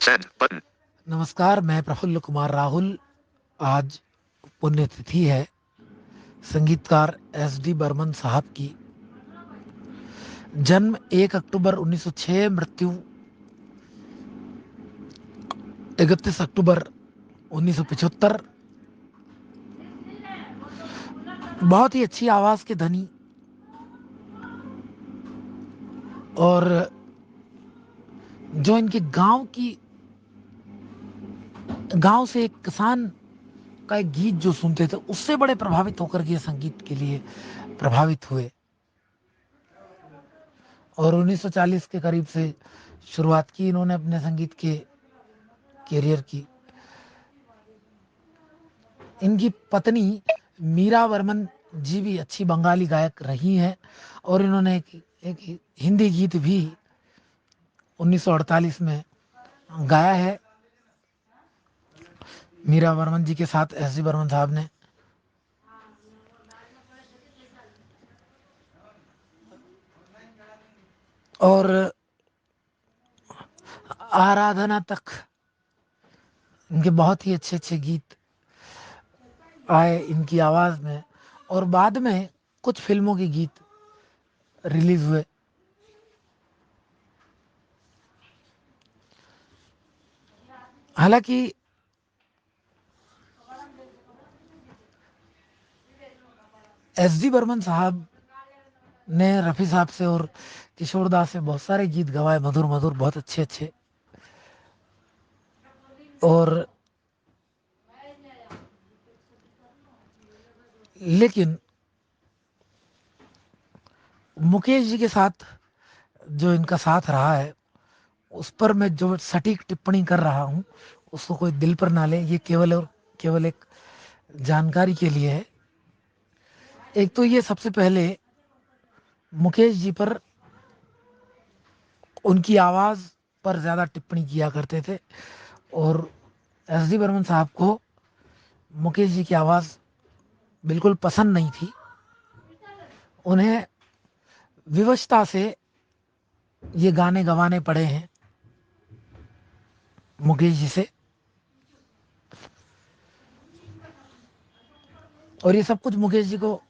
Send button. नमस्कार, मैं प्रफुल्ल कुमार राहुल। आज पुण्यतिथि है संगीतकार एस डी बर्मन साहब की। जन्म 1 अक्टूबर 1906, मृत्यु 31 अक्टूबर 1975। बहुत ही अच्छी आवाज के धनी और जो इनके गांव से एक किसान का एक गीत जो सुनते थे उससे बड़े प्रभावित होकर के संगीत के लिए प्रभावित हुए और 1940 के करीब से शुरुआत की इन्होंने अपने संगीत के करियर की। इनकी पत्नी मीरा वर्मन जी भी अच्छी बंगाली गायक रही हैं और इन्होंने एक हिंदी गीत भी 1948 में गाया है मीरा वर्मन जी के साथ एस डी बर्मन साहब ने। और आराधना तक इनके बहुत ही अच्छे अच्छे गीत आए इनकी आवाज में और बाद में कुछ फिल्मों के गीत रिलीज हुए। हालांकि एस डी बर्मन साहब ने रफी साहब से और किशोर दास से बहुत सारे गीत गवाए, मधुर मधुर, बहुत अच्छे अच्छे। और लेकिन मुकेश जी के साथ जो इनका साथ रहा है उस पर मैं जो सटीक टिप्पणी कर रहा हूँ उसको कोई दिल पर ना ले। ये केवल और केवल एक जानकारी के लिए है। एक तो ये सबसे पहले मुकेश जी पर उनकी आवाज पर ज्यादा टिप्पणी किया करते थे और एस डी बर्मन साहब को मुकेश जी की आवाज बिल्कुल पसंद नहीं थी। उन्हें विवशता से ये गाने गवाने पड़े हैं मुकेश जी से। और ये सब कुछ मुकेश जी को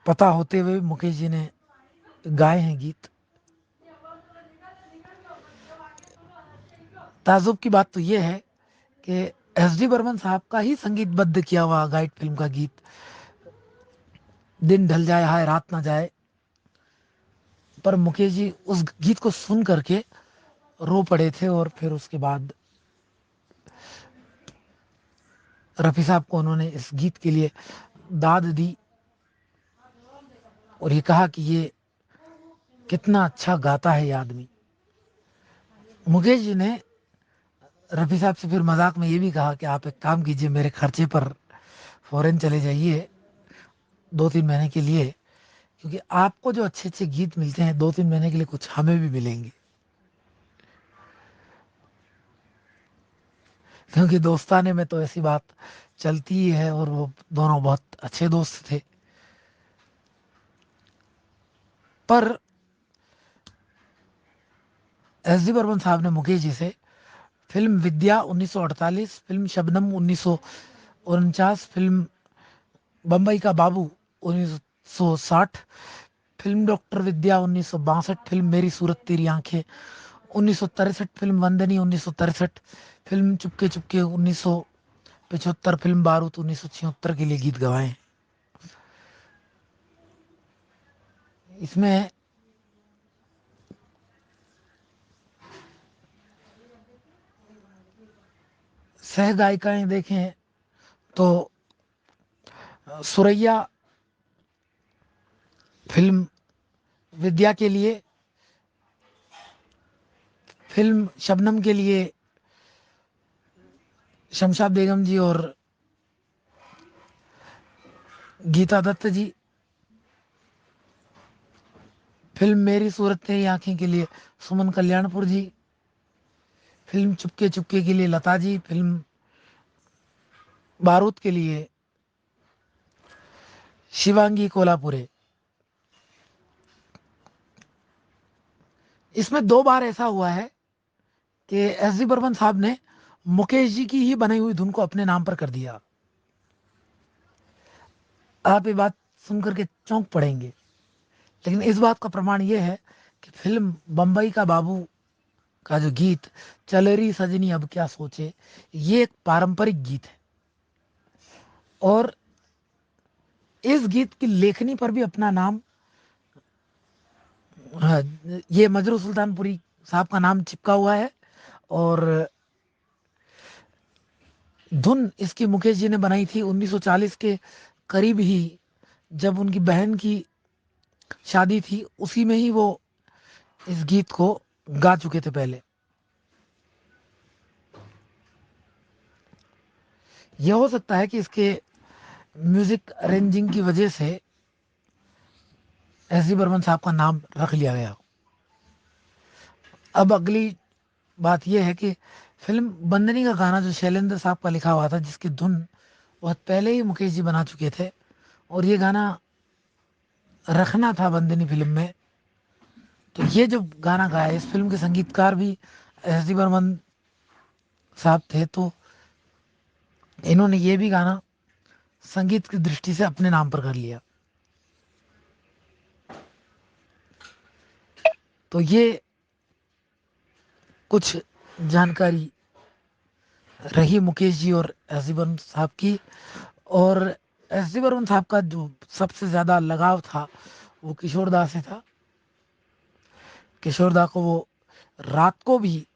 पता होते हुए मुकेश जी ने गाए हैं गीत। ताजुब की बात तो ये है कि एस डी बर्मन साहब का ही संगीतबद्ध किया हुआ गाइड फिल्म का गीत दिन ढल जाए हाय रात ना जाए पर मुकेश जी उस गीत को सुन करके रो पड़े थे और फिर उसके बाद रफी साहब को उन्होंने इस गीत के लिए दाद दी और ये कहा कि ये कितना अच्छा गाता है ये आदमी। मुकेश जी ने रफी साहब से फिर मजाक में ये भी कहा कि आप एक काम कीजिए, मेरे खर्चे पर फॉरेन चले जाइए 2-3 महीने के लिए, क्योंकि आपको जो अच्छे अच्छे गीत मिलते हैं 2-3 महीने के लिए कुछ हमें भी मिलेंगे। क्योंकि दोस्ताने में तो ऐसी बात चलती ही है और वो दोनों बहुत अच्छे दोस्त थे। पर एस डी बर्मन साहब ने मुकेश जी से फिल्म विद्या 1948, फिल्म शबनम 1949, फिल्म बम्बई का बाबू 1960, फिल्म डॉक्टर विद्या 1962, फिल्म मेरी सूरत तेरी आंखें 1963, film वंदनी 1963, film Chupke Chupke 1975, film बारूद 1976 के लिए गीत गवाए हैं। इसमें सह गायिकाएं देखें तो सुरैया फिल्म विद्या के लिए, फिल्म शबनम के लिए शमशाद बेगम जी और गीता दत्त जी, फिल्म मेरी सूरत तेरी आंखें के लिए सुमन कल्याणपुर जी, फिल्म चुपके चुपके के लिए लता जी, फिल्म बारूद के लिए शिवांगी कोल्हापुरे। इसमें 2 बार ऐसा हुआ है कि एस डी बर्मन साहब ने मुकेश जी की ही बनाई हुई धुन को अपने नाम पर कर दिया। आप ये बात सुनकर के चौंक पड़ेंगे, लेकिन इस बात का प्रमाण ये है कि फिल्म बम्बई का बाबू का जो गीत चल रही सजनी अब क्या सोचे, ये एक पारंपरिक गीत है और इस गीत की लेखनी पर भी अपना नाम, हाँ, ये मजरू सुल्तानपुरी साहब का नाम चिपका हुआ है। और धुन इसकी मुकेश जी ने बनाई थी 1940 के करीब ही, जब उनकी बहन की शादी थी, उसी में ही वो इस गीत को गा चुके थे पहले। यह हो सकता है कि इसके म्यूजिक अरेंजिंग की वजह से एस डी बर्मन साहब का नाम रख लिया गया। अब अगली बात यह है कि फिल्म बंदनी का गाना जो शैलेंद्र साहब का लिखा हुआ था, जिसकी धुन बहुत पहले ही मुकेश जी बना चुके थे, और ये गाना रखना था बंदनी फिल्म में, तो ये जो गाना गाया, इस फिल्म के संगीतकार भी एस डी बर्मन साहब थे, तो इन्होंने ये भी गाना संगीत की दृष्टि से अपने नाम पर कर लिया। तो ये कुछ जानकारी रही मुकेश जी और एस डी बर्मन साहब की। और एस डी बर्मन साहब का जो सबसे ज्यादा लगाव था वो किशोर दा से था। किशोर दा को वो रात को भी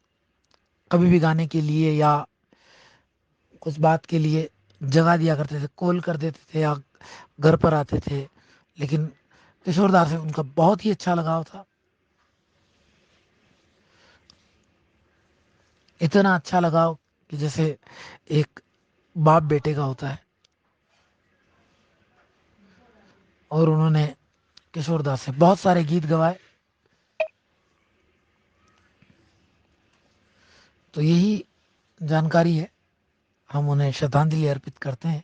कभी भी गाने के लिए या कुछ बात के लिए जगा दिया करते थे, कॉल कर देते थे या घर पर आते थे, लेकिन किशोर दा से उनका बहुत ही अच्छा लगाव था। इतना अच्छा लगाव कि जैसे एक बाप बेटे का होता है। और उन्होंने किशोर दा से बहुत सारे गीत गवाए। तो यही जानकारी है, हम उन्हें श्रद्धांजलि अर्पित करते हैं।